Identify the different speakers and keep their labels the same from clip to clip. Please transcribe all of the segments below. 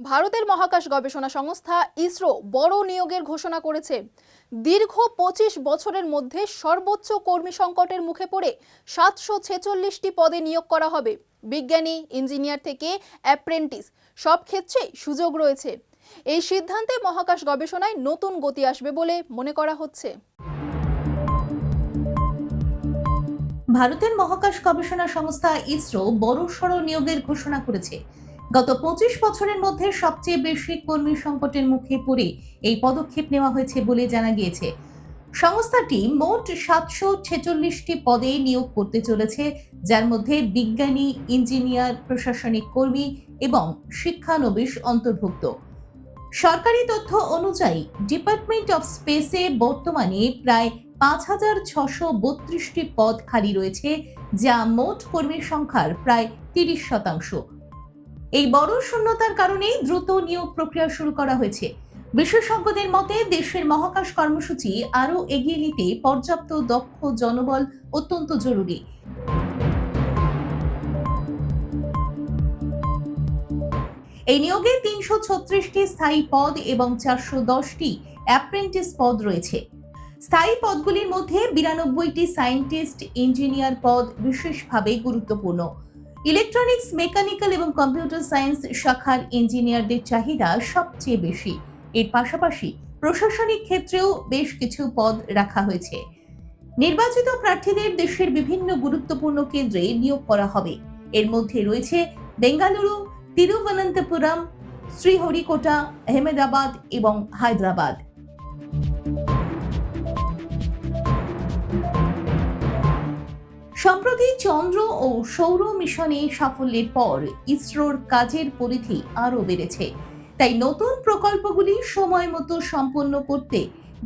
Speaker 1: ভারতের মহাকাশ গবেষণা সংস্থা ইসরো বড় নিয়োগের ঘোষণা করেছে। দীর্ঘ ২৫ বছরের মধ্যে সর্বোচ্চ কর্মী সংকটের মুখে পড়ে ৭৪৬টি পদে নিয়োগ করা হবে। বিজ্ঞানী, ইঞ্জিনিয়ার থেকে অ্যাপ্রেন্টিস সব ক্ষেত্রেই সুযোগ রয়েছে। এই সিদ্ধান্তে মহাকাশ গবেষণায় নতুন গতি আসবে বলে মনে করা হচ্ছে।
Speaker 2: ভারতের মহাকাশ গবেষণা সংস্থা ইসরো বড়সড় নিয়োগের ঘোষণা করেছে। গত ২৫ বছরের মধ্যে সবচেয়ে বেশি কর্মী সংকটের মুখে পড়ে এই পদক্ষেপ নেওয়া হয়েছে বলে জানা গিয়েছে। সংস্থাটি মোট ৭৪৬টি পদে নিয়োগ করতে চলেছে, যার মধ্যে বিজ্ঞানী, ইঞ্জিনিয়ার, প্রশাসনিক কর্মী এবং শিক্ষানবিশ অন্তর্ভুক্ত। সরকারি তথ্য অনুযায়ী ডিপার্টমেন্ট অফ স্পেসে বর্তমানে প্রায় ৫,৬৩২টি পদ খালি রয়েছে, যা মোট কর্মীর সংখ্যার প্রায় ৩০%। এই বড় শূন্যতার কারণে দ্রুত নিয়োগ প্রক্রিয়া শুরু করা হয়েছে। বিশেষজ্ঞদের মতে দেশের মহাকাশ কর্মসূচি আরও এগিয়ে নিতে পর্যাপ্ত দক্ষ জনবল অত্যন্ত জরুরি। এই নিয়োগে ৩৩৬টি স্থায়ী পদ এবং ৪১০টি অ্যাপ্রেন্টিস পদ রয়েছে। স্থায়ী পদগুলির মধ্যে ৯২টি সায়েন্টিস্ট, ইঞ্জিনিয়ার পদ বিশেষভাবে গুরুত্বপূর্ণ। ইলেকট্রনিক্স, মেকানিক্যাল এবং কম্পিউটার সায়েন্স শাখার ইঞ্জিনিয়ারদের চাহিদা সবচেয়ে বেশি। এর পাশাপাশি প্রশাসনিক ক্ষেত্রেও বেশ কিছু পদ রাখা হয়েছে। নির্বাচিত প্রার্থীদের দেশের বিভিন্ন গুরুত্বপূর্ণ কেন্দ্রে নিয়োগ করা হবে। এর মধ্যে রয়েছে বেঙ্গালুরু, তিরুবনন্তপুরম, শ্রীহরিকোটা, আহমেদাবাদ এবং হায়দ্রাবাদ। সম্প্রতি চন্দ্র ও সৌর মিশনে সাফল্যের পর ইসরোর কাজের পরিধি আরও বেড়েছে। তাই নতুন প্রকল্পগুলি সময় মতো সম্পন্ন করতে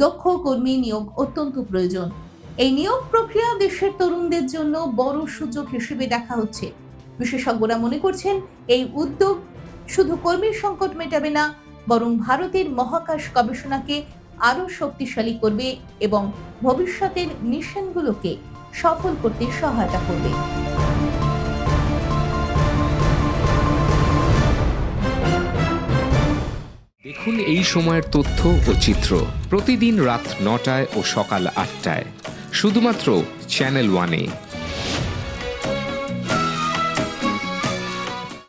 Speaker 2: দক্ষ কর্মী নিয়োগ অত্যন্ত প্রয়োজন। এই নিয়োগ প্রক্রিয়া দেশের তরুণদের জন্য বড় সুযোগ হিসেবে দেখা হচ্ছে। বিশেষজ্ঞরা মনে করছেন এই উদ্যোগ শুধু কর্মীর সংকট মেটাবে না, বরং ভারতের মহাকাশ গবেষণাকে আরও শক্তিশালী করবে এবং ভবিষ্যতের মিশনগুলোকে সফল করতে সহায়তা করবে।
Speaker 3: দেখুন এই সময়ের তথ্য ও চিত্র প্রতিদিন রাত ৯টায় ও সকাল ৮টায় শুধুমাত্র চ্যানেল ওয়ানে।